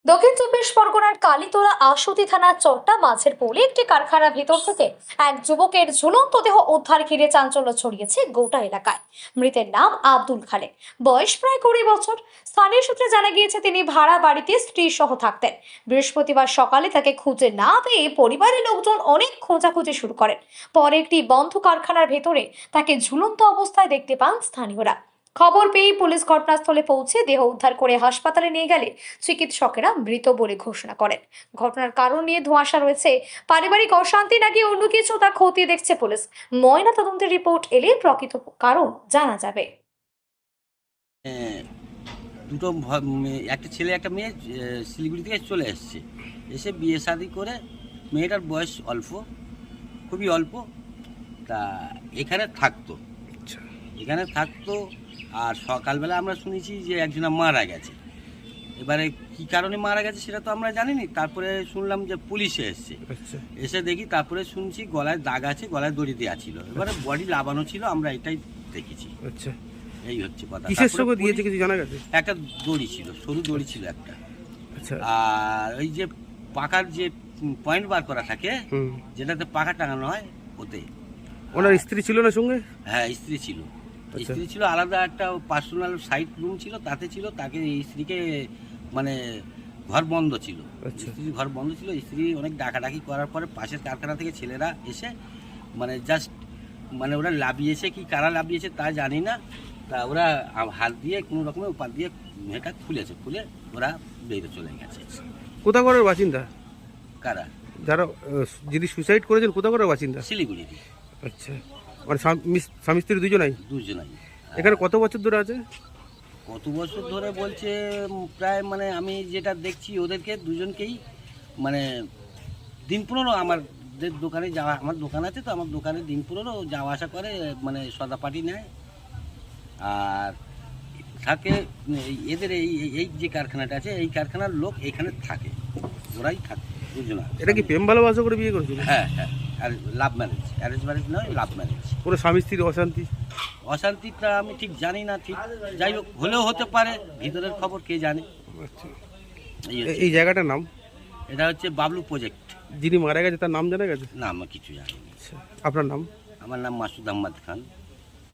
দক্ষিণ চব্বিশ পরগনার কালীতলা আশুতি থানার চট্টা মাছের পোলে একটি কারখানার ভিতর থেকে এক যুবকের ঝুলন্ত দেহ উদ্ধার ঘিরে চাঞ্চল্য ছড়িয়েছে গোটা এলাকায়। মৃতের নাম আব্দুল খালেক, বয়স প্রায় 20 বছর। স্থানীয় সূত্রে জানা গিয়েছে তিনি ভাড়া বাড়িতে স্ত্রী সহ থাকতেন। বৃহস্পতিবার সকালে তাকে খুঁজে না পেয়ে পরিবারের লোকজন অনেক খোঁজাখুঁজি শুরু করেন। পরে একটি বন্ধ কারখানার ভেতরে তাকে ঝুলন্ত অবস্থায় দেখতে পান স্থানীয়রা। খবর পেয়ে পুলিশ ঘটনাস্থলে পৌঁছে দেহ উদ্ধার করে হাসপাতালে নিয়ে গেলে চিকিৎসকেরা মৃত বলে ঘোষণা করেন। ঘটনার কারণ নিয়ে ধোঁয়াশা রয়েছে। পারিবারিক অশান্তি নাকি অন্য কিছু তা খতিয়ে দেখছে পুলিশ। ময়না তদন্তের রিপোর্ট এলে প্রকৃত কারণ জানা যাবে। দুটো একটা ছেলে একটা মেয়ে শিলিগুড়ি থেকে চলে এসছে, এসে বিয়ে শাদি করে। মেয়েটার বয়স অল্প, খুবই অল্প। তা এখানে থাকতো আর সকালবেলা আমরা শুনেছি যে একজনা মারা গেছে। এবারে কি কারণে মারা গেছে সেটা তো আমরা জানিনি। তারপরে শুনলাম যে পুলিশে এসছে, এসে দেখি তারপরে শুনছি গলায় দাগ আছে, গলায় দড়ি দেওয়া ছিল। এবারে বডি লাগানো ছিল, আমরা এটাই দেখেছি। আচ্ছা, এই হচ্ছে কথা। কিসের সঙ্গে দিয়েছে কিছু জানা গেছে? একটা দড়ি ছিল, সরু দড়ি ছিল একটা। আচ্ছা, আর ওই যে পাকার যে পয়েন্ট বার করা থাকে, যেটাতে পাকা টাঙানো হয়, ওতে। ওনার স্ত্রী ছিল না সঙ্গে? হ্যাঁ, স্ত্রী ছিল। আচ্ছা। স্ত্রী ছিল, আলাদা একটা পার্সোনাল সাইড রুম ছিল, তাতে ছিল। তাকে স্ত্রীকে মানে ঘর বন্ধ ছিল। আচ্ছা। স্ত্রীর ঘর বন্ধ ছিল। স্ত্রী অনেক ডাকাডাকি করার পরে পাশের কারখানা থেকে ছেলেরা এসে মানে জাস্ট মানে ওরা লাভিয়েছে, কি কারা লাভিয়েছে তা জানি না। তা ওরা হাত দিয়ে কোনো রকমের উপার দিয়ে মেয়েটা খুলে ওরা বেরিয়ে চলে গেছে। কোথাকার বাসিন্দা কারা? যারা যিনি সুসাইড করেছেন কোথাকার বাসিন্দা? শিলিগুড়ি। আচ্ছা, মানে স্বামী স্ত্রী দুজনাই? দুজনাই। এখানে কত বছর ধরে আছে? কত বছর ধরে বলছে প্রায়, মানে আমি যেটা দেখছি ওদেরকে দুজনকেই মানে দিন 15 আমাদের দোকানে যাওয়া, আমার দোকান আছে তো, আমার দোকানে দিন 15 যাওয়া আসা করে, মানে সদাপাটি নেয়। আর থাকে এদের এই যে কারখানাটা আছে, এই কারখানার লোক এখানে থাকে, ওরাই থাকে দুজনা। এটা কি প্রেম ভালোবাসা করে বিয়ে করেছিল? হ্যাঁ, আর লাভ ম্যারেজ, অ্যারেঞ্জ ম্যারেজ নয়, লাভ ম্যারেজ। কোনো স্বামী স্ত্রীর অশান্তি? অশান্তিটা আমি ঠিক জানি না, ঠিক যাই হোক হলেও হতে পারে, ভিতরের খবর কে জানে। আচ্ছা, এই হচ্ছে। এই জায়গাটার নাম? এটা হচ্ছে বাবলু প্রজেক্ট। যিনি মারা গেছে তার নাম জানা গেছে? না, আমার কিছু জানি না। আচ্ছা, আপনার নাম? আমার নাম মাসুদ আহমদ খান।